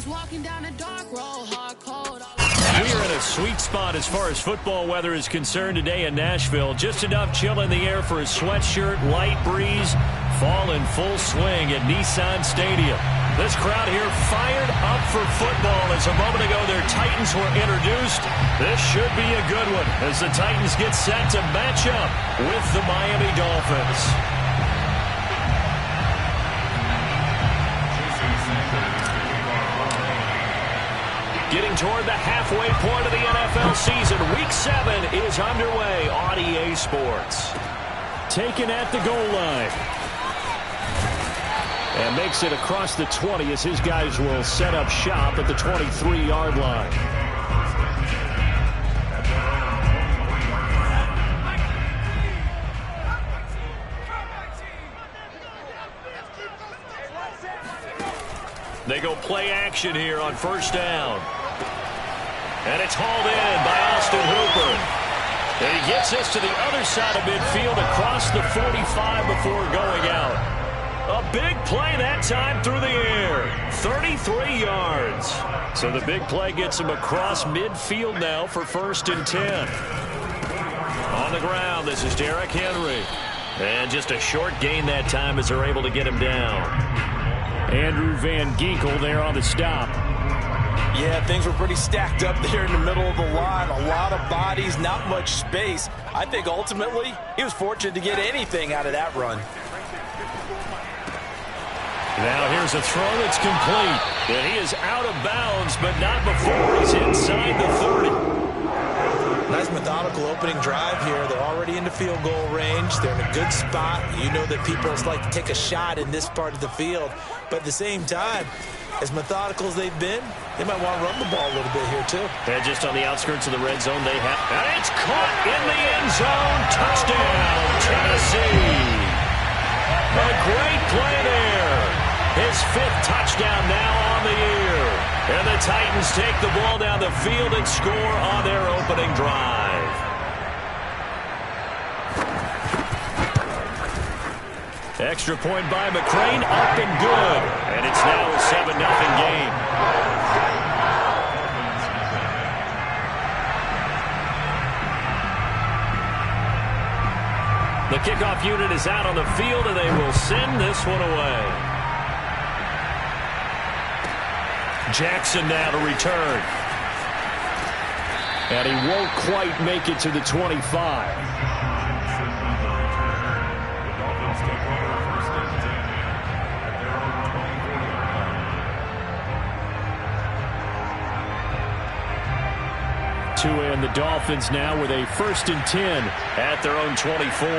was walking down a dark road, hard cold. We are in a sweet spot as far as football weather is concerned today in Nashville. Just enough chill in the air for a sweatshirt, light breeze, fall in full swing at Nissan Stadium. This crowd here fired up for football as a moment ago their Titans were introduced. This should be a good one as the Titans get set to match up with the Miami Dolphins. Getting toward the halfway point of the NFL season. Week 7 is underway on EA Sports. Taken at the goal line. And makes it across the 20 as his guys will set up shop at the 23-yard line. They go play action here on first down. And it's hauled in by Austin Hooper. And he gets this to the other side of midfield across the 45 before going out. A big play that time through the air. 33 yards. So the big play gets him across midfield now for 1st and 10. On the ground, this is Derrick Henry. And just a short gain that time as they're able to get him down. Andrew Van Ginkel there on the stop. Yeah, things were pretty stacked up there in the middle of the line. A lot of bodies, not much space. I think ultimately he was fortunate to get anything out of that run. Now here's a throw that's complete. And he is out of bounds, but not before he's inside the 30. Nice methodical opening drive here. They're already in the field goal range. They're in a good spot. You know that people like to take a shot in this part of the field. But at the same time, as methodical as they've been, they might want to run the ball a little bit here too. And just on the outskirts of the red zone, they have. And it's caught in the end zone. Touchdown, Tennessee. A great play there. His 5th touchdown now on the year. And the Titans take the ball down the field and score on their opening drive. Extra point by McCrane, up and good. And it's now a 7-0 game. The kickoff unit is out on the field, and they will send this one away. Jackson now to return. And he won't quite make it to the 25. And the Dolphins now with a 1st and 10 at their own 24.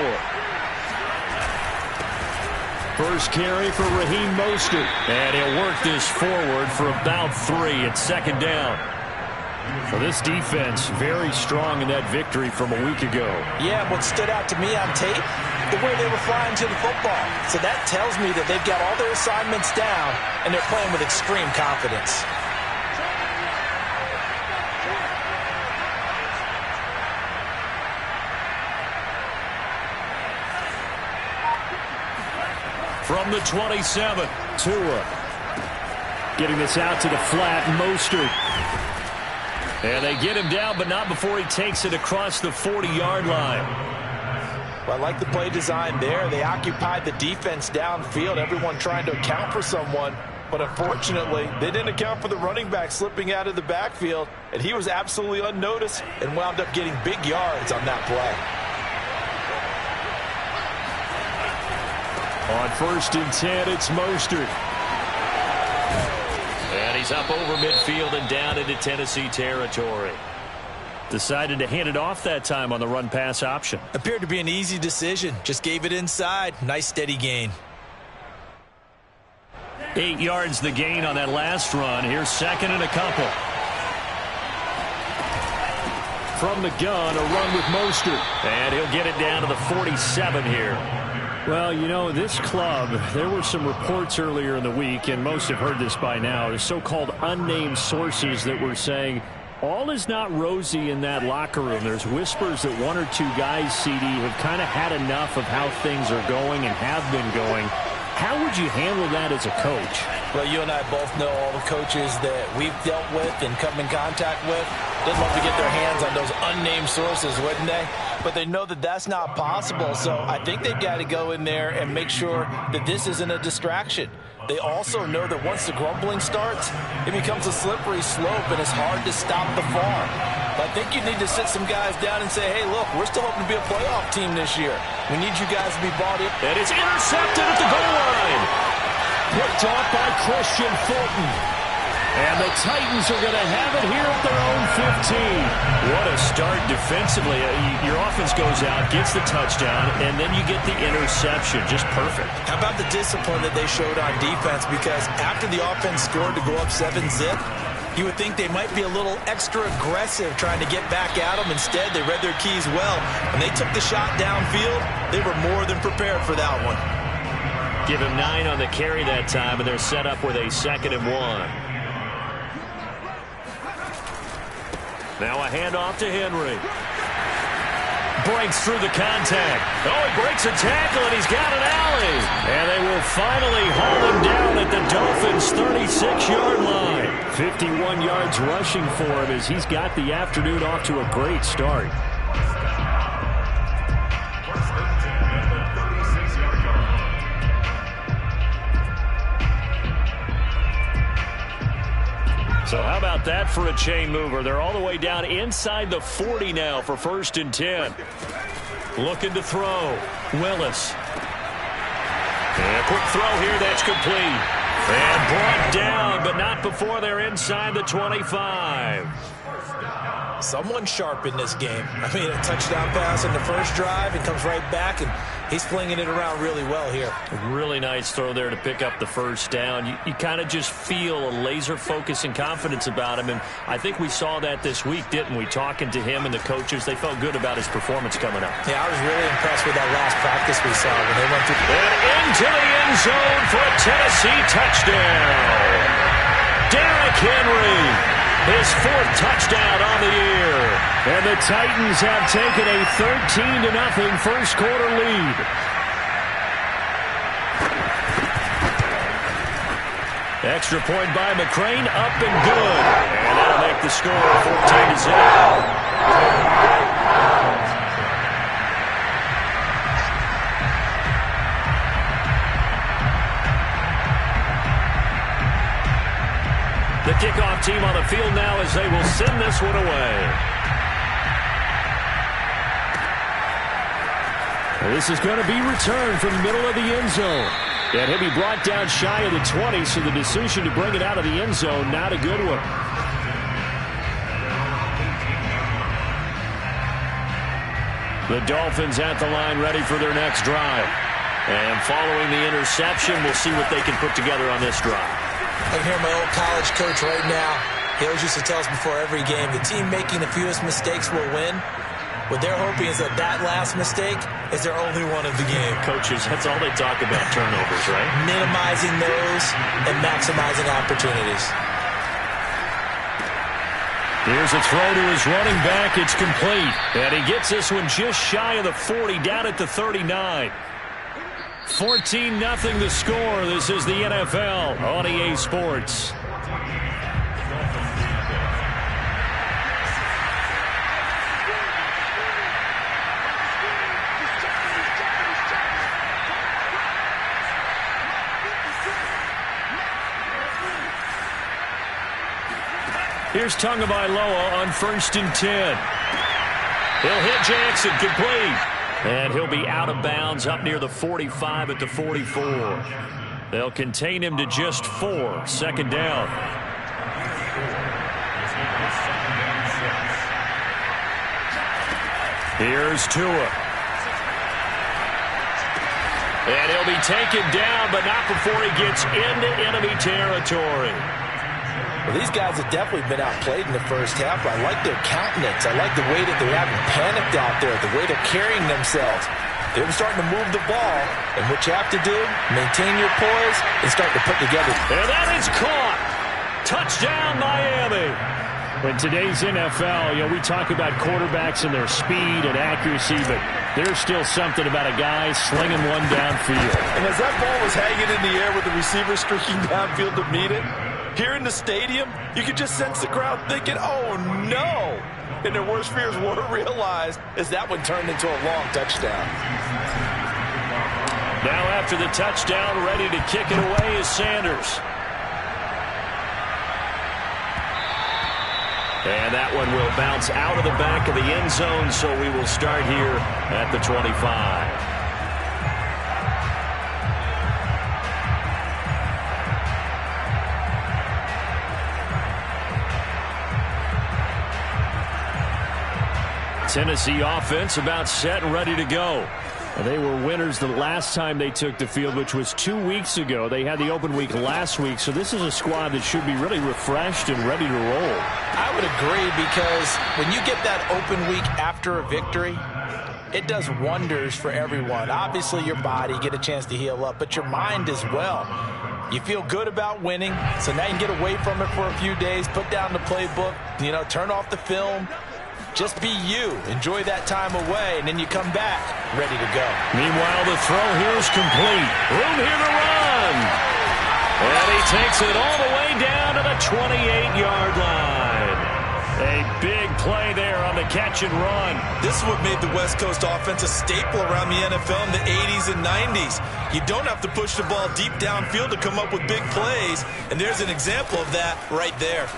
First carry for Raheem Mostert. And he'll work this forward for about 3 at 2nd down. For this defense, very strong in that victory from a week ago. Yeah, what stood out to me on tape, the way they were flying to the football. So that tells me that they've got all their assignments down, and they're playing with extreme confidence. From the 27, Tua. Getting this out to the flat, Mostert. And they get him down, but not before he takes it across the 40-yard line. Well, I like the play design there. They occupied the defense downfield, everyone trying to account for someone. But unfortunately, they didn't account for the running back slipping out of the backfield. And he was absolutely unnoticed and wound up getting big yards on that play. On 1st and 10, it's Mostert. And he's up over midfield and down into Tennessee territory. Decided to hand it off that time on the run-pass option. Appeared to be an easy decision. Just gave it inside. Nice steady gain. 8 yards the gain on that last run. Here's 2nd and a couple. From the gun, a run with Mostert. And he'll get it down to the 47 here. Well, you know, this club, there were some reports earlier in the week, and most have heard this by now, the so-called unnamed sources that were saying all is not rosy in that locker room. There's whispers that 1 or 2 guys, CD, have kind of had enough of how things are going and have been going. How would you handle that as a coach? Well, you and I both know all the coaches that we've dealt with and come in contact with. They'd love to get their hands on those unnamed sources, wouldn't they? But they know that that's not possible, so I think they've got to go in there and make sure that this isn't a distraction. They also know that once the grumbling starts, it becomes a slippery slope, and it's hard to stop the farm. But I think you need to sit some guys down and say, hey, look, we're still hoping to be a playoff team this year. We need you guys to be bought in. And it's intercepted at the goal line. Picked off by Christian Fulton. And the Titans are going to have it here at their own 15. What a start defensively. Your offense goes out, gets the touchdown, and then you get the interception. Just perfect. How about the discipline that they showed on defense? Because after the offense scored to go up 7-zip, you would think they might be a little extra aggressive trying to get back at them. Instead, they read their keys well. When they took the shot downfield, they were more than prepared for that one. Give him 9 on the carry that time, and they're set up with a 2nd and 1. Now a handoff to Henry. Breaks through the contact. Oh, he breaks a tackle, and he's got an alley. And they will finally haul him down at the Dolphins' 36-yard line. 51 yards rushing for him as he's got the afternoon off to a great start. So how about that for a chain mover? They're all the way down inside the 40 now for 1st and 10. Looking to throw. Willis. And a quick throw here. That's complete. And brought down, but not before they're inside the 25. Someone sharp in this game. I mean, a touchdown pass in the first drive. It comes right back, and he's flinging it around really well here. Really nice throw there to pick up the first down. You kind of just feel a laser focus and confidence about him, and I think we saw that this week, didn't we? Talking to him and the coaches, they felt good about his performance coming up. Yeah, I was really impressed with that last practice we saw when they went through. And into the end zone for a Tennessee touchdown. Derrick Henry. His 4th touchdown on the year. And the Titans have taken a 13-0 first quarter lead. Extra point by McCrane, up and good. And that'll make the score 14-0. The kickoff team on the field now as they will send this one away. This is going to be returned from the middle of the end zone. And he'll be brought down shy of the 20, so the decision to bring it out of the end zone, not a good one. The Dolphins at the line ready for their next drive. And following the interception, we'll see what they can put together on this drive. I can hear my old college coach right now. He always used to tell us before every game, the team making the fewest mistakes will win. What they're hoping is that last mistake is their only one of the game. Coaches, that's all they talk about, turnovers, right? Minimizing those and maximizing opportunities. Here's a throw to his running back. It's complete. And he gets this one just shy of the 40, down at the 39. 14-0 the score. This is the NFL on EA Sports. Here's Tagovailoa on 1st and 10. He'll hit Jackson, complete. And he'll be out of bounds up near the 45 at the 44. They'll contain him to just 4. 2nd down. Here's Tua. And he'll be taken down, but not before he gets into enemy territory. Well, these guys have definitely been outplayed in the first half. I like their countenance. I like the way that they haven't panicked out there, the way they're carrying themselves. They're starting to move the ball, and what you have to do, maintain your poise and start to put together. And that is caught. Touchdown, Miami. In today's NFL, we talk about quarterbacks and their speed and accuracy, but there's still something about a guy slinging one downfield. And as that ball was hanging in the air with the receiver streaking downfield to meet it, here in the stadium, you could just sense the crowd thinking, oh, no. And their worst fears were realized as that one turned into a long touchdown. Now after the touchdown, ready to kick it away is Sanders. And that one will bounce out of the back of the end zone, so we will start here at the 25. Tennessee offense about set and ready to go. They were winners the last time they took the field, which was 2 weeks ago. They had the open week last week, so this is a squad that should be really refreshed and ready to roll. I would agree, because when you get that open week after a victory, it does wonders for everyone. Obviously, your body, get a chance to heal up, but your mind as well. You feel good about winning, so now you can get away from it for a few days, put down the playbook, turn off the film. Just be you. Enjoy that time away, and then you come back ready to go. Meanwhile, the throw here is complete. Room here to run. And he takes it all the way down to the 28-yard line. A big play there on the catch and run. This is what made the West Coast offense a staple around the NFL in the 80s and 90s. You don't have to push the ball deep downfield to come up with big plays, and there's an example of that right there.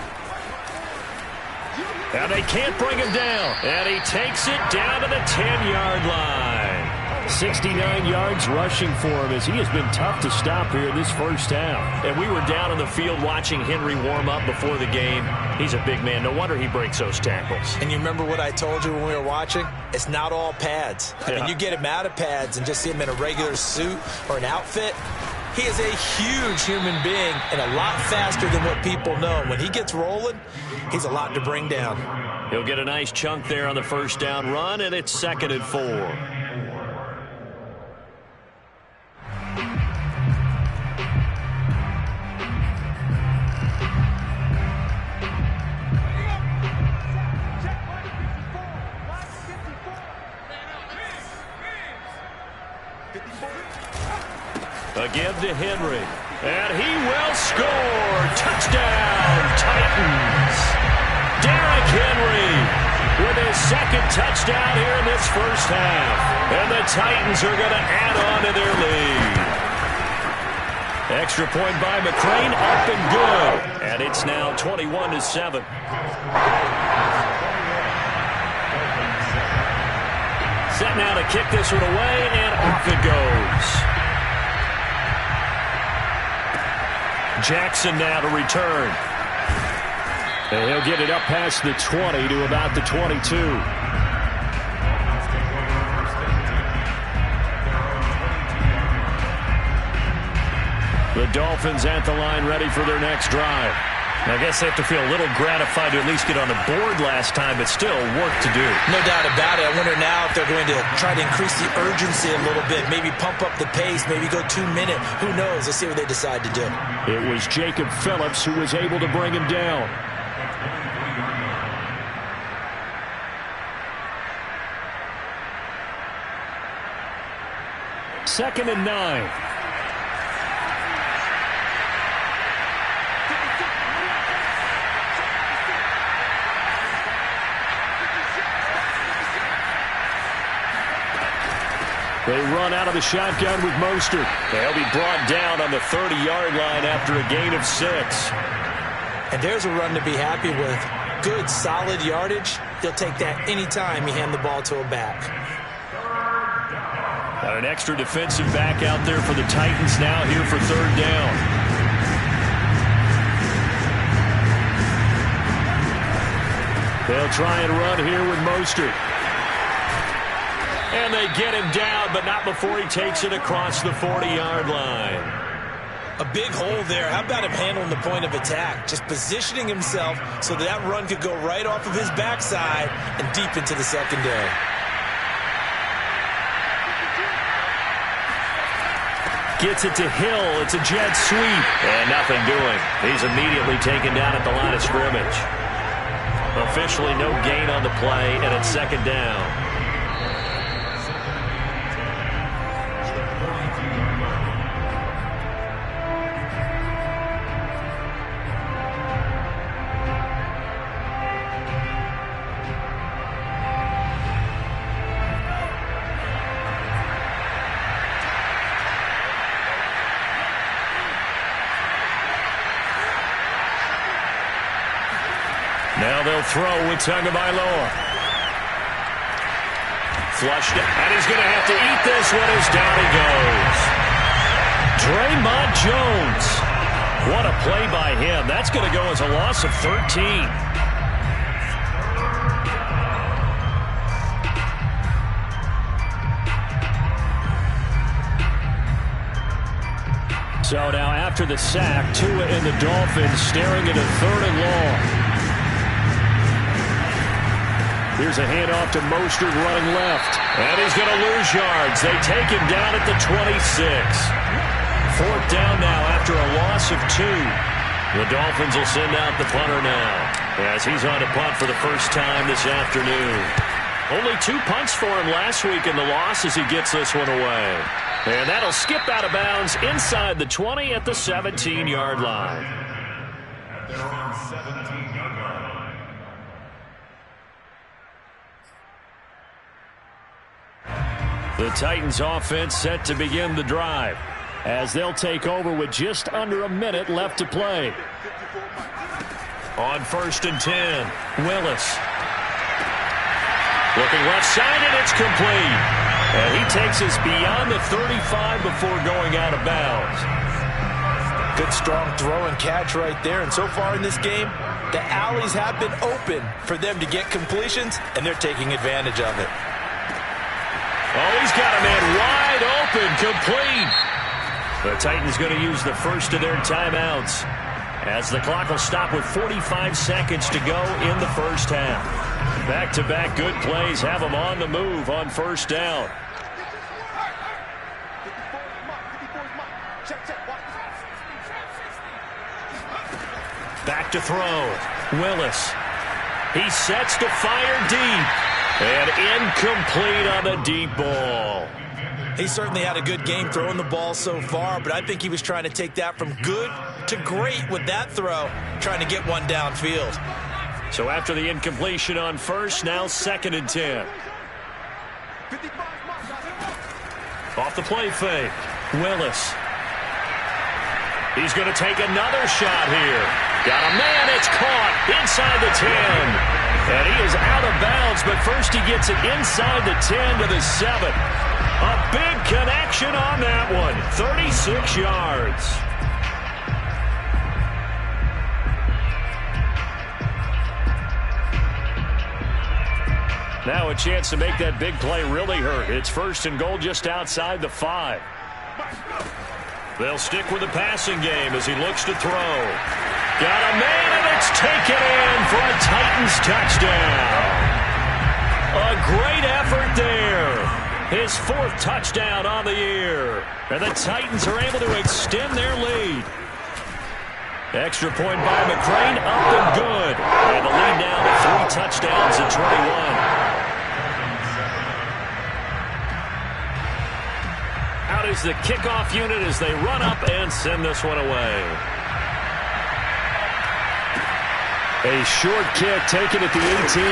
And they can't bring him down. And he takes it down to the 10-yard line. 69 yards rushing for him, as he has been tough to stop here in this first half. And we were down on the field watching Henry warm up before the game. He's a big man. No wonder he breaks those tackles. And you remember what I told you when we were watching? It's not all pads. I mean, you get him out of pads and just see him in a regular suit or an outfit. He is a huge human being and a lot faster than what people know. When he gets rolling, he's a lot to bring down. He'll get a nice chunk there on the first down run, and it's 2nd and 4. Again to Henry. And he will score. Touchdown, Titans. Derrick Henry with his 2nd touchdown here in this first half. And the Titans are going to add on to their lead. Extra point by McCrane, up and good. And it's now 21-7. Set now to kick this one away, and off it goes. Jackson now to return. And he'll get it up past the 20 to about the 22. The Dolphins at the line, ready for their next drive. I guess they have to feel a little gratified to at least get on the board last time, but still work to do. No doubt about it. I wonder now if they're going to try to increase the urgency a little bit, maybe pump up the pace, maybe go 2 minute. Who knows? Let's see what they decide to do. It was Jacob Phillips who was able to bring him down. Second and 9. They run out of the shotgun with Mostert. They'll be brought down on the 30-yard line after a gain of 6. And there's a run to be happy with. Good, solid yardage. He'll take that anytime you hand the ball to a back. Got an extra defensive back out there for the Titans now here for 3rd down. They'll try and run here with Mostert. And they get him down, but not before he takes it across the 40-yard line. A big hole there. How about him handling the point of attack? Just positioning himself so that run could go right off of his backside and deep into the secondary. Gets it to Hill. It's a jet sweep. And nothing doing. He's immediately taken down at the line of scrimmage. Officially no gain on the play, and it's second down. Now they'll throw with Tagovailoa. Flushed it, and he's going to have to eat this one as down he goes. Draymond Jones. What a play by him. That's going to go as a loss of 13. So now after the sack, Tua and the Dolphins staring at a 3rd and long. Here's a handoff to Mostert running left. And he's going to lose yards. They take him down at the 26. 4th down now after a loss of 2. The Dolphins will send out the punter now as he's on to punt for the first time this afternoon. Only 2 punts for him last week in the loss as he gets this one away. And that'll skip out of bounds inside the 20 at the 17-yard line. The Titans offense set to begin the drive as they'll take over with just under a minute left to play. On 1st and 10, Willis. Looking left side, and it's complete. And he takes us beyond the 35 before going out of bounds. Good strong throw and catch right there. And so far in this game, the alleys have been open for them to get completions, and they're taking advantage of it. Oh, he's got a man wide open, complete. The Titans going to use the first of their timeouts as the clock will stop with 45 seconds to go in the first half. Back-to-back good plays have them on the move on 1st down. Back to throw. Willis. He sets to fire deep. And incomplete on the deep ball. He certainly had a good game throwing the ball so far, but I think he was trying to take that from good to great with that throw, trying to get one downfield. So after the incompletion on 1st, now 2nd and 10. Off the play fake, Willis. He's going to take another shot here. Got a man, it's caught inside the 10. And he is out of bounds, but first he gets it inside the 10 to the 7. A big connection on that one. 36 yards. Now a chance to make that big play really hurt. It's 1st and goal just outside the 5. They'll stick with the passing game as he looks to throw. Got a man, and it's taken in for a Titans touchdown. A great effort there. His 4th touchdown on the year. And the Titans are able to extend their lead. Extra point by McCrane, up and good. And the lead now to 3 touchdowns at 21. Out is the kickoff unit as they run up and send this one away. A short kick taken at the 18.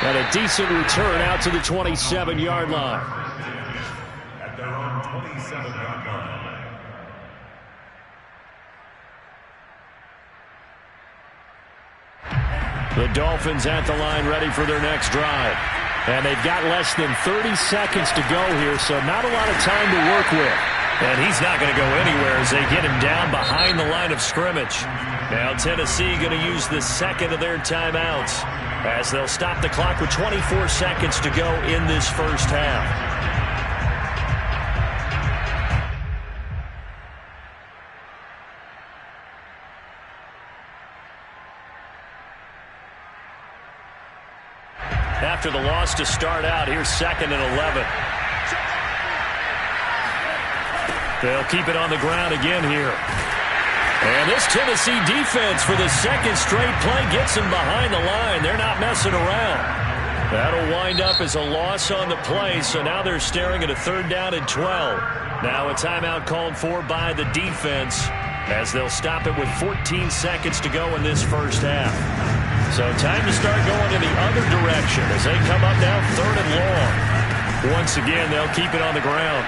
And a decent return out to the 27-yard line. At their own 27-yard line. The Dolphins at the line ready for their next drive. And they've got less than 30 seconds to go here, so not a lot of time to work with. And he's not going to go anywhere as they get him down behind the line of scrimmage. Now Tennessee going to use the 2nd of their timeouts as they'll stop the clock with 24 seconds to go in this first half. After the loss to start out, here's 2nd and 11. They'll keep it on the ground again here. And this Tennessee defense for the second straight play gets them behind the line. They're not messing around. That'll wind up as a loss on the play, so now they're staring at a 3rd down and 12. Now a timeout called for by the defense as they'll stop it with 14 seconds to go in this first half. So time to start going in the other direction as they come up now 3rd and long. Once again, they'll keep it on the ground.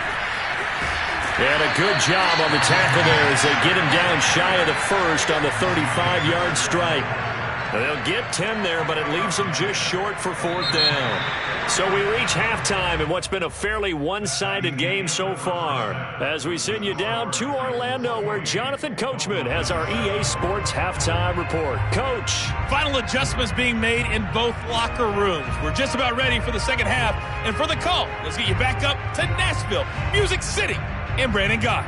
And a good job on the tackle there as they get him down shy of the first on the 35-yard strike. They'll get 10 there, but it leaves them just short for 4th down. So we reach halftime in what's been a fairly one-sided game so far as we send you down to Orlando where Jonathan Coachman has our EA Sports halftime report. Coach. Final adjustments being made in both locker rooms. We're just about ready for the second half. And for the call, let's get you back up to Nashville, Music City, and Brandon Gott.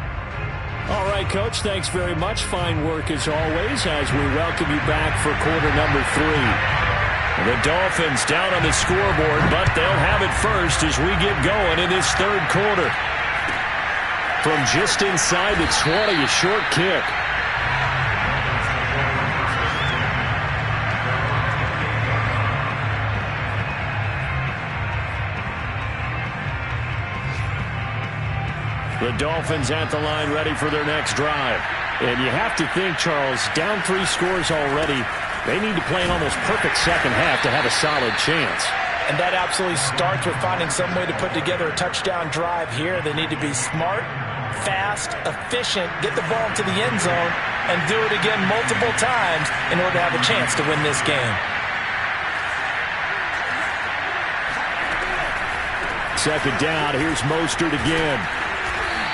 All right, Coach, thanks very much. Fine work as always as we welcome you back for quarter number 3. The Dolphins down on the scoreboard, but they'll have it first as we get going in this 3rd quarter. From just inside the 20, a short kick. The Dolphins at the line ready for their next drive. And you have to think, Charles, down 3 scores already. They need to play an almost perfect second half to have a solid chance. And that absolutely starts with finding some way to put together a touchdown drive here. They need to be smart, fast, efficient, get the ball to the end zone, and do it again multiple times in order to have a chance to win this game. Second down, here's Mostert again.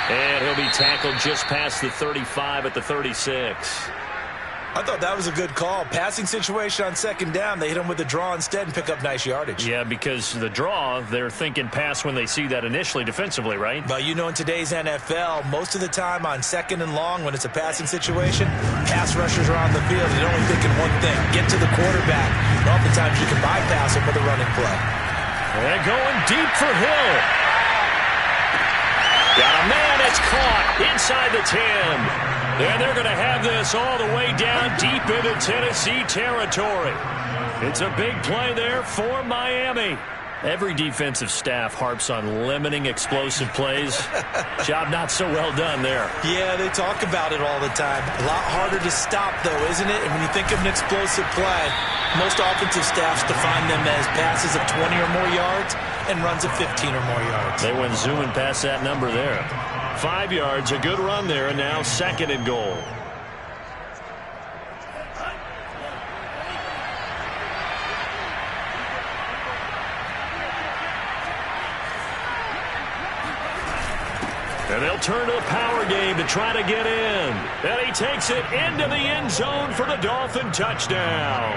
And he'll be tackled just past the 35 at the 36. I thought that was a good call. Passing situation on second down. They hit him with a draw instead and pick up nice yardage. Yeah, because the draw, they're thinking pass when they see that initially defensively, right? But you know, in today's NFL, most of the time on second and long, when it's a passing situation, pass rushers are on the field. They're only thinking one thing, get to the quarterback. And oftentimes you can bypass him with a running play. And going deep for Hill. Got a man, it's caught inside the 10. And they're going to have this all the way down deep into Tennessee territory. It's a big play there for Miami. Every defensive staff harps on limiting explosive plays. Job not so well done there. Yeah, they talk about it all the time. A lot harder to stop, though, isn't it? And when you think of an explosive play, most offensive staffs define them as passes of 20 or more yards and runs of 15 or more yards. They went zooming past that number there. 5 yards, a good run there, and now 2nd and goal. And they'll turn to the power game to try to get in. And he takes it into the end zone for the Dolphin touchdown.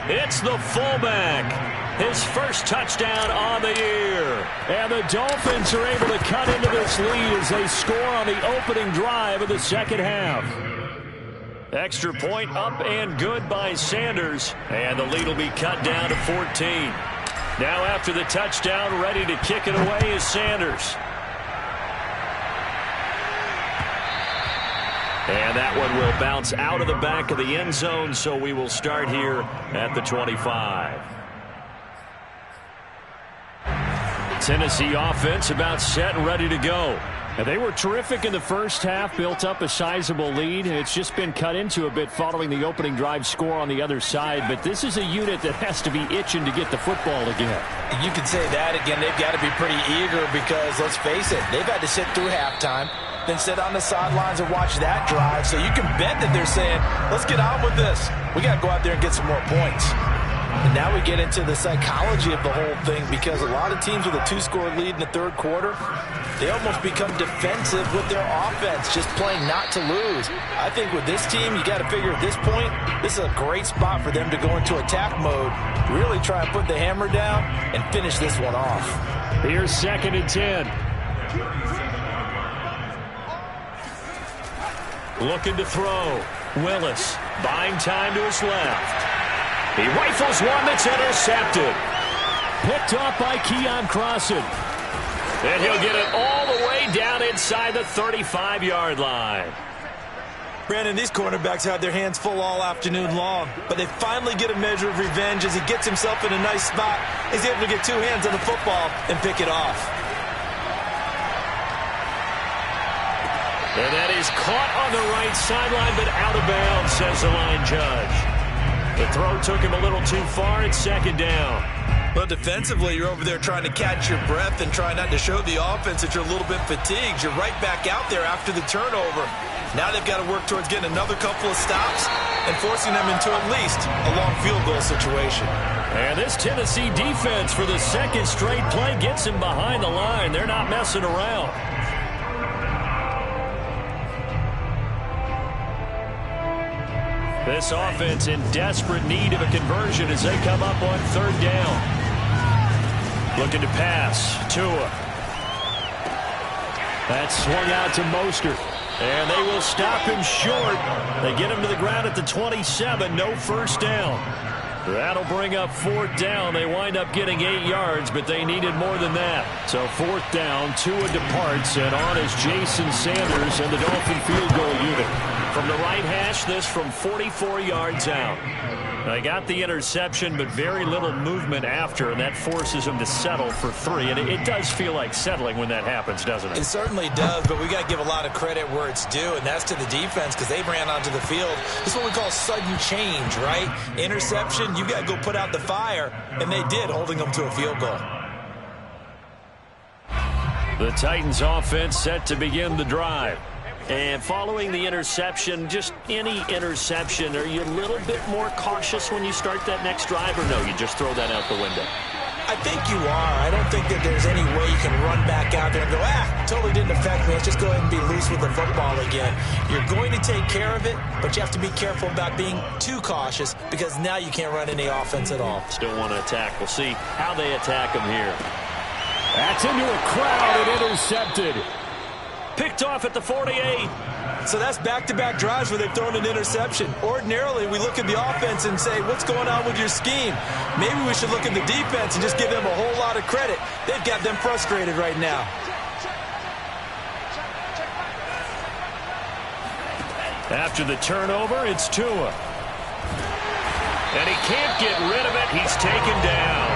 It's the fullback. His first touchdown on the year. And the Dolphins are able to cut into this lead as they score on the opening drive of the second half. Extra point up and good by Sanders. And the lead will be cut down to 14. Now after the touchdown, ready to kick it away is Sanders. And that one will bounce out of the back of the end zone, so we will start here at the 25. Tennessee offense about set and ready to go. And they were terrific in the first half, built up a sizable lead. It's just been cut into a bit following the opening drive score on the other side. But this is a unit that has to be itching to get the football again. You can say that again. They've got to be pretty eager because, let's face it, they've had to sit through halftime, then sit on the sidelines and watch that drive. So you can bet that they're saying, let's get on with this. We got to go out there and get some more points. And now we get into the psychology of the whole thing because a lot of teams with a 2-score lead in the third quarter, they almost become defensive with their offense, just playing not to lose. I think with this team, you got to figure at this point, this is a great spot for them to go into attack mode, really try and put the hammer down and finish this one off. Here's 2nd and 10. Looking to throw. Willis buying time to his left. He rifles one that's intercepted. Picked up by Keon Crossan. And he'll get it all the way down inside the 35-yard line. Brandon, these cornerbacks had their hands full all afternoon long, but they finally get a measure of revenge as he gets himself in a nice spot. He's able to get two hands on the football and pick it off. And that is caught on the right sideline, but out of bounds, says the line judge. The throw took him a little too far. It's second down. Well, defensively, you're over there trying to catch your breath and try not to show the offense that you're a little bit fatigued. You're right back out there after the turnover. Now they've got to work towards getting another couple of stops and forcing them into at least a long field goal situation. And this Tennessee defense for the second straight play gets him behind the line. They're not messing around. This offense in desperate need of a conversion as they come up on third down. Looking to pass. Tua. That's swung out to Mostert. And they will stop him short. They get him to the ground at the 27. No first down. That'll bring up fourth down. They wind up getting 8 yards, but they needed more than that. So fourth down, Tua departs, and on is Jason Sanders and the Dolphin field goal unit. From the right hash, this from 44 yards out. They got the interception, but very little movement after, and that forces them to settle for 3. And it does feel like settling when that happens, doesn't it? It certainly does, but we got to give a lot of credit where it's due, and that's to the defense because they ran onto the field. This is what we call sudden change, right? Interception, you got to go put out the fire, and they did, holding them to a field goal. The Titans offense set to begin the drive. And following the interception, just any interception, are you a little bit more cautious when you start that next drive, or no, you just throw that out the window? I think you are. I don't think that there's any way you can run back out there and go, totally didn't affect me. Let's just go ahead and be loose with the football again. You're going to take care of it, but you have to be careful about being too cautious because now you can't run any offense at all. Still want to attack. We'll see how they attack them here. That's into a crowd and intercepted. Picked off at the 48. So that's back-to-back drives where they've thrown an interception. Ordinarily, we look at the offense and say, what's going on with your scheme? Maybe we should look at the defense and just give them a whole lot of credit. They've got them frustrated right now. After the turnover, it's Tua. And he can't get rid of it. He's taken down.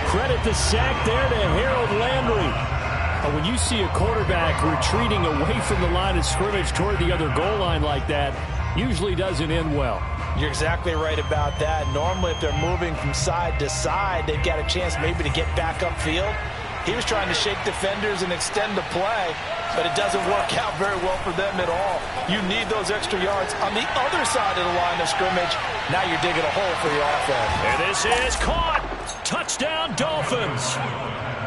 Credit the sack there to Harold Landry. When you see a quarterback retreating away from the line of scrimmage toward the other goal line like that, usually doesn't end well. You're exactly right about that. Normally, if they're moving from side to side, they've got a chance maybe to get back upfield. He was trying to shake defenders and extend the play, but it doesn't work out very well for them at all. You need those extra yards on the other side of the line of scrimmage. Now you're digging a hole for the offense. And this is caught. Touchdown, Dolphins.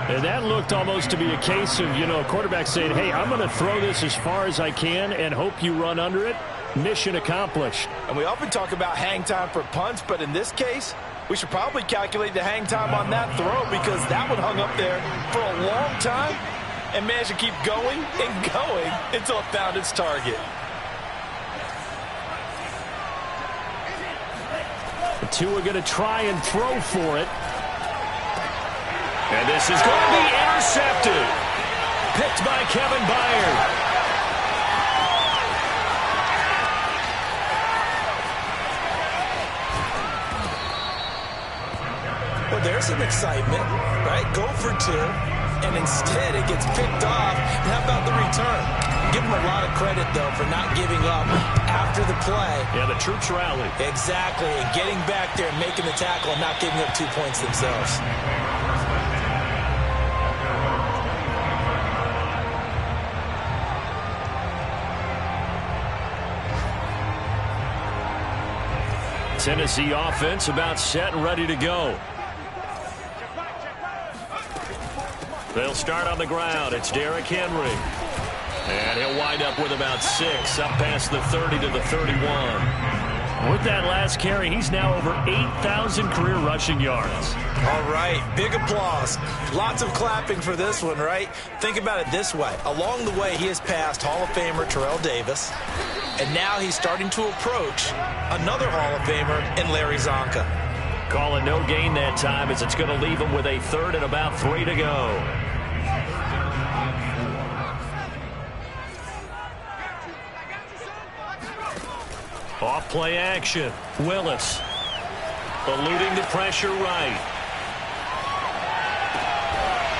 And that looked almost to be a case of, quarterback saying, hey, I'm going to throw this as far as I can and hope you run under it. Mission accomplished. And we often talk about hang time for punts, but in this case, we should probably calculate the hang time on that throw because that one hung up there for a long time and managed to keep going and going until it found its target. The two are going to try and throw for it. And this is going to be intercepted. Picked by Kevin Byard. Well, there's some excitement, right? Go for 2, and instead it gets picked off. And how about the return? Give them a lot of credit, though, for not giving up after the play. Yeah, the troops rallied. Exactly, and getting back there and making the tackle and not giving up 2 points themselves. Tennessee offense about set and ready to go. They'll start on the ground. It's Derrick Henry. And he'll wind up with about 6, up past the 30 to the 31. With that last carry, he's now over 8,000 career rushing yards. All right, big applause. Lots of clapping for this one, right? Think about it this way. Along the way, he has passed Hall of Famer Terrell Davis, and now he's starting to approach another Hall of Famer in Larry Zonka. Calling no gain that time as it's going to leave him with a 3rd and about 3 to go. Off play action. Willis eluding the pressure right.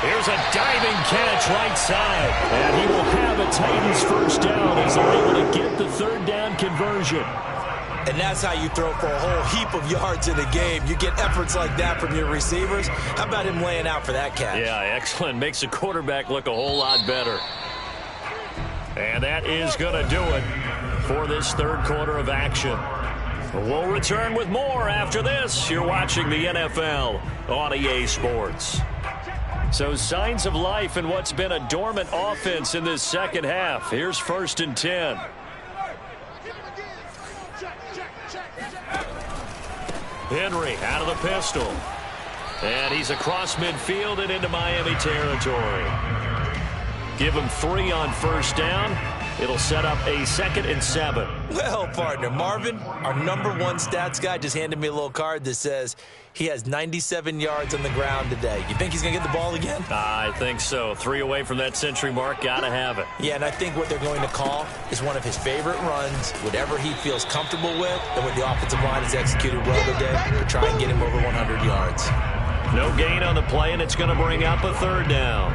Here's a diving catch right side. And he will have a Titans first down as they're able to get the third down conversion. And that's how you throw for a whole heap of yards in a game. You get efforts like that from your receivers. How about him laying out for that catch? Yeah, excellent. Makes the quarterback look a whole lot better. And that is going to do it for this third quarter of action. We'll return with more after this. You're watching the NFL on EA Sports. So signs of life in what's been a dormant offense in this second half. Here's 1st and 10. Henry out of the pistol. And he's across midfield and into Miami territory. Give him 3 on first down. It'll set up a 2nd and 7. Well, partner, Marvin, our #1 stats guy, just handed me a little card that says he has 97 yards on the ground today. You think he's going to get the ball again? I think so. 3 away from that century mark. Got to have it. Yeah, and I think what they're going to call is one of his favorite runs, whatever he feels comfortable with, and what the offensive line has executed well today to try and get him over 100 yards. No gain on the play, and it's going to bring up a 3rd down.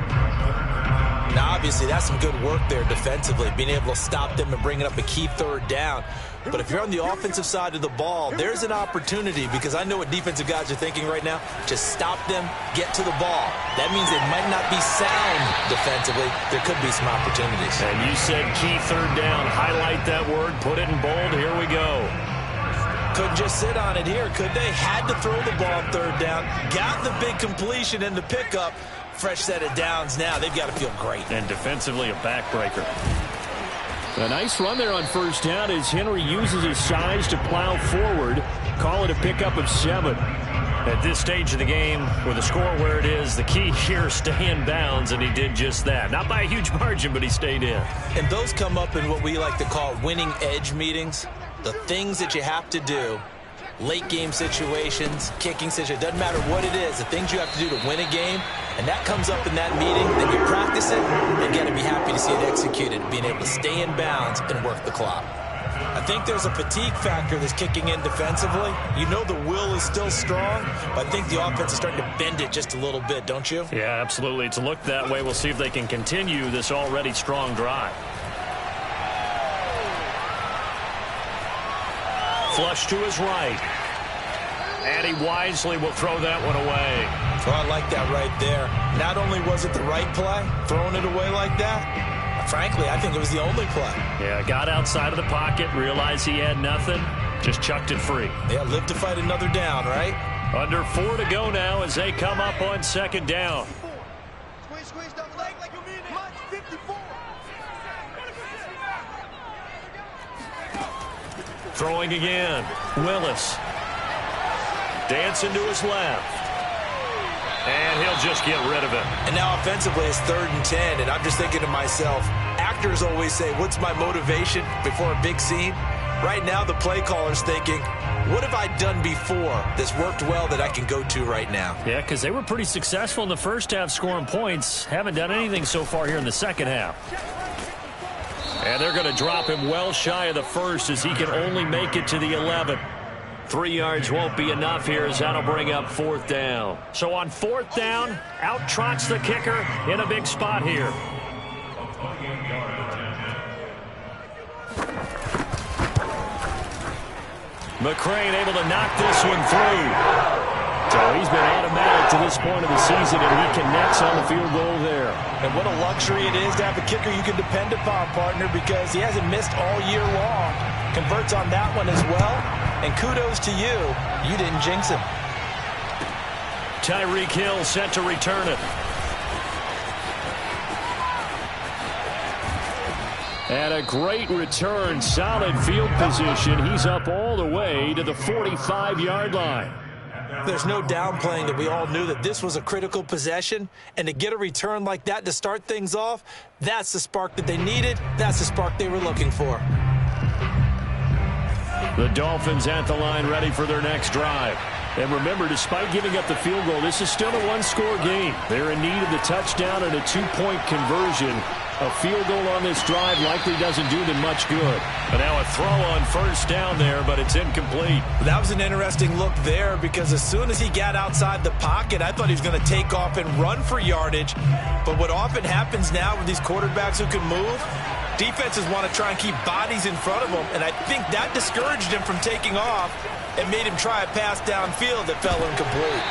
Now, obviously, that's some good work there defensively, being able to stop them and bringing up a key 3rd down. But if you're on the offensive side of the ball, there's an opportunity, because I know what defensive guys are thinking right now. Just stop them, get to the ball. That means it might not be sound defensively. There could be some opportunities. And you said key 3rd down. Highlight that word. Put it in bold. Here we go. Couldn't just sit on it here, could they? Had to throw the ball on 3rd down. Got the big completion in the pickup. Fresh set of downs now. They've got to feel great. And defensively, a backbreaker. A nice run there on first down as Henry uses his size to plow forward. Call it a pickup of 7. At this stage of the game, with the score where it is, the key here, stay in bounds, and he did just that. Not by a huge margin, but he stayed in. And those come up in what we like to call winning edge meetings. The things that you have to do, late game situations, kicking situations, doesn't matter what it is, the things you have to do to win a game, and that comes up in that meeting, then you practice it, and you got to be happy to see it executed, being able to stay in bounds and work the clock. I think there's a fatigue factor that's kicking in defensively. You know the will is still strong, but I think the offense is starting to bend it just a little bit, don't you? Yeah, absolutely. It's looked that way. We'll see if they can continue this already strong drive. Flush to his right. And he wisely will throw that one away. Oh, I like that right there. Not only was it the right play, throwing it away like that, frankly, I think it was the only play. Yeah, got outside of the pocket, realized he had nothing, just chucked it free. Yeah, live to fight another down, right? Under 4 to go now as they come up on 2nd down. Squeeze the leg like you mean it. March 54. Throwing again. Willis. Dancing to his left. And he'll just get rid of it. And now offensively it's 3rd and 10, and I'm just thinking to myself, actors always say, what's my motivation before a big scene? Right now the play caller's thinking, what have I done before that's worked well that I can go to right now? Yeah, because they were pretty successful in the first half scoring points. Haven't done anything so far here in the second half. And they're going to drop him well shy of the first as he can only make it to the 11. 3 yards won't be enough here as that'll bring up 4th down. So on 4th down, out trots the kicker in a big spot here. McCrane able to knock this one through. So he's been automatic to this point of the season, and he connects on the field goal there. And what a luxury it is to have a kicker you can depend upon, partner, because he hasn't missed all year long. Converts on that one as well. And kudos to you. You didn't jinx him. Tyreek Hill set to return it. And a great return, solid field position. He's up all the way to the 45-yard line. There's no downplaying that we all knew that this was a critical possession, and to get a return like that to start things off, that's the spark that they needed. That's the spark they were looking for. The Dolphins at the line ready for their next drive. And remember, despite giving up the field goal, this is still a one-score game. They're in need of the touchdown and a 2-point conversion A field goal on this drive likely doesn't do them much good. But now a throw on first down there, but it's incomplete. That was an interesting look there because as soon as he got outside the pocket, I thought he was going to take off and run for yardage. But what often happens now with these quarterbacks who can move, defenses want to try and keep bodies in front of them, and I think that discouraged him from taking off and made him try a pass downfield that fell incomplete.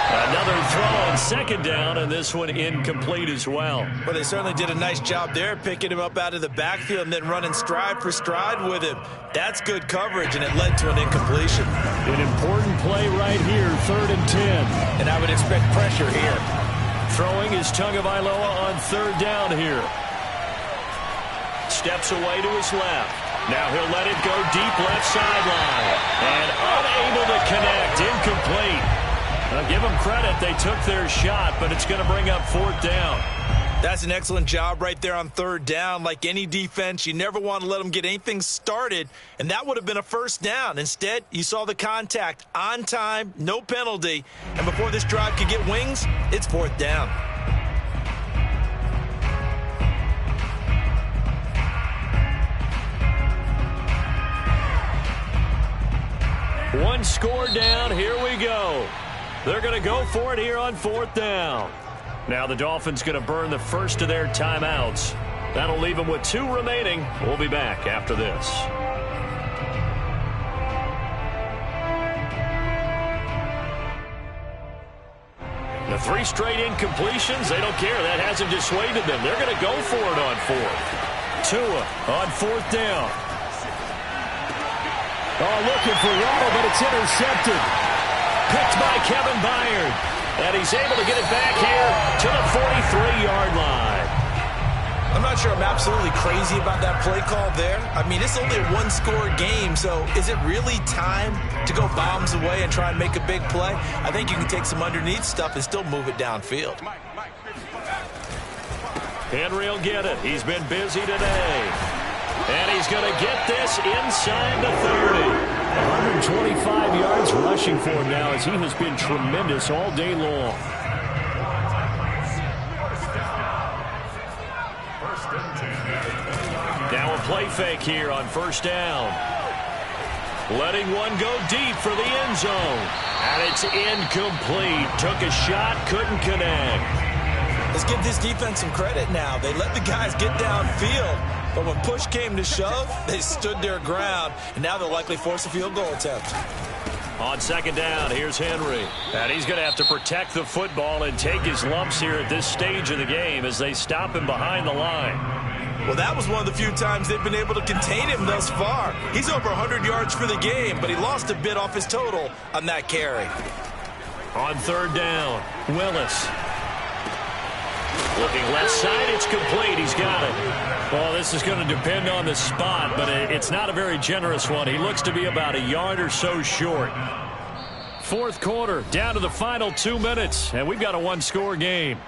Another throw on second down, and this one incomplete as well. Well, they certainly did a nice job there, picking him up out of the backfield and then running stride for stride with him. That's good coverage, and it led to an incompletion. An important play right here, 3rd and 10. And I would expect pressure here. Throwing is Tagovailoa on 3rd down here. Steps away to his left. Now he'll let it go deep left sideline. And unable to connect. Incomplete. I'll give them credit. They took their shot, but it's going to bring up 4th down. That's an excellent job right there on 3rd down. Like any defense, you never want to let them get anything started, and that would have been a 1st down. Instead, you saw the contact on time, no penalty, and before this drive could get wings, it's 4th down. One score down. Here we go. They're going to go for it here on 4th down. Now the Dolphins going to burn the first of their timeouts. That'll leave them with 2 remaining. We'll be back after this. The 3 straight incompletions, they don't care. That hasn't dissuaded them. They're going to go for it on 4th. Tua on 4th down. Oh, looking for Waddle, but it's intercepted. Picked by Kevin Byard. And he's able to get it back here to the 43-yard line. I'm not sure I'm absolutely crazy about that play call there. I mean, it's only a 1-score game, so is it really time to go bombs away and try and make a big play? I think you can take some underneath stuff and still move it downfield. Henry will get it. He's been busy today. And he's going to get this inside the 30. 125 yards rushing for him now as he has been tremendous all day long. Now a play fake here on 1st down. Letting one go deep for the end zone. And it's incomplete. Took a shot, couldn't connect. Let's give this defense some credit now. They let the guys get downfield. But when push came to shove, they stood their ground, and now they'll likely force a field goal attempt. On 2nd down, here's Henry. And he's going to have to protect the football and take his lumps here at this stage of the game as they stop him behind the line. Well, that was one of the few times they've been able to contain him thus far. He's over 100 yards for the game, but he lost a bit off his total on that carry. On 3rd down, Willis. Looking left side, it's complete. He's got it. Well, this is going to depend on the spot, but it's not a very generous one. He looks to be about a yard or so short. 4th quarter, down to the final 2 minutes, and we've got a 1-score game.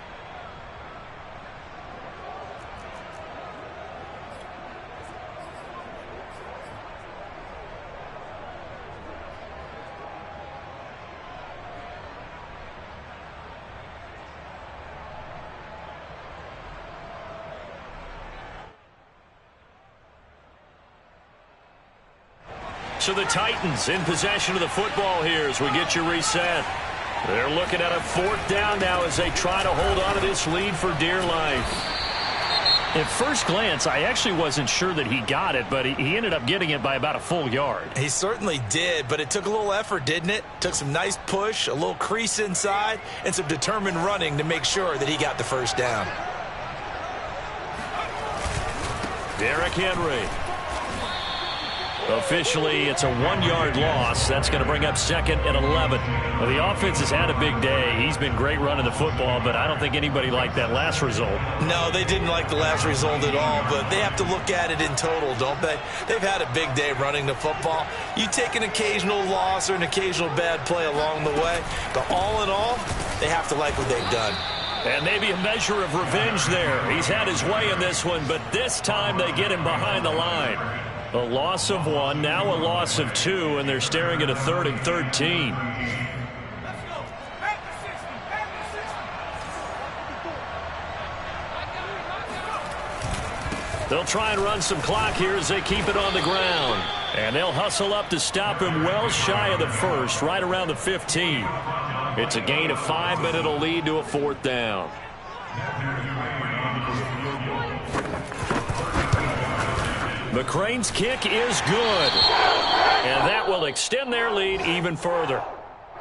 So the Titans in possession of the football here as we get you reset. They're looking at a 4th down now as they try to hold on to this lead for dear life. At first glance, I actually wasn't sure that he got it, but he ended up getting it by about a full yard. He certainly did, but it took a little effort, didn't it? Took some nice push, a little crease inside, and some determined running to make sure that he got the 1st down. Derrick Henry. Officially, it's a 1-yard loss. That's going to bring up 2nd and 11. Well, the offense has had a big day. He's been great running the football, but I don't think anybody liked that last result. No, they didn't like the last result at all, but they have to look at it in total, don't they? They've had a big day running the football. You take an occasional loss or an occasional bad play along the way, but all in all, they have to like what they've done. And maybe a measure of revenge there. He's had his way in this one, but this time they get him behind the line. A loss of 1, now a loss of 2, and they're staring at a 3rd and 13. They'll try and run some clock here as they keep it on the ground. And they'll hustle up to stop him well shy of the first, right around the 15. It's a gain of 5, but it'll lead to a 4th down. McCrane's kick is good. And that will extend their lead even further.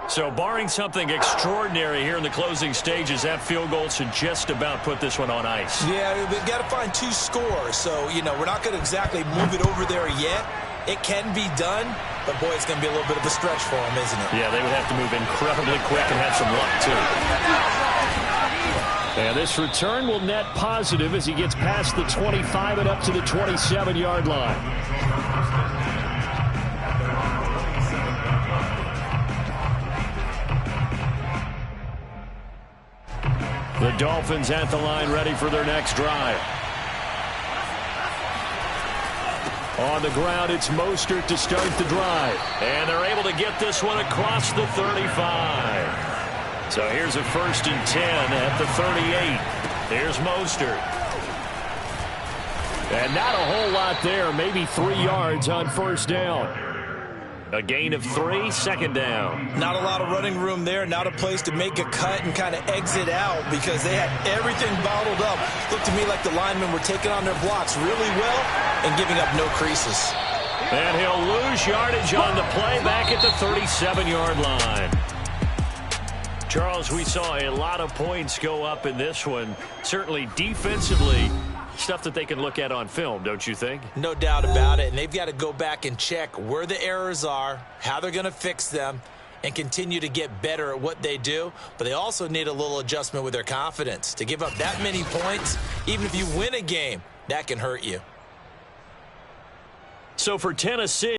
So barring something extraordinary here in the closing stages, that field goal should just about put this one on ice. Yeah, we've got to find 2 scores. So, you know, we're not going to exactly move it over there yet. It can be done, but, boy, it's going to be a little bit of a stretch for them, isn't it? Yeah, they would have to move incredibly quick and have some luck, too. And this return will net positive as he gets past the 25 and up to the 27-yard line. The Dolphins at the line ready for their next drive. On the ground, it's Mostert to start the drive. And they're able to get this one across the 35. So here's a 1st and 10 at the 38. Here's Mostert. And not a whole lot there, maybe 3 yards on 1st down. A gain of 3, 2nd down. Not a lot of running room there, not a place to make a cut and kind of exit out because they had everything bottled up. Looked to me like the linemen were taking on their blocks really well and giving up no creases. And he'll lose yardage on the play back at the 37-yard line. Charles, we saw a lot of points go up in this one. Certainly defensively, stuff that they can look at on film, don't you think? No doubt about it, and they've got to go back and check where the errors are, how they're going to fix them, and continue to get better at what they do. But they also need a little adjustment with their confidence. To give up that many points, even if you win a game, that can hurt you. So for Tennessee,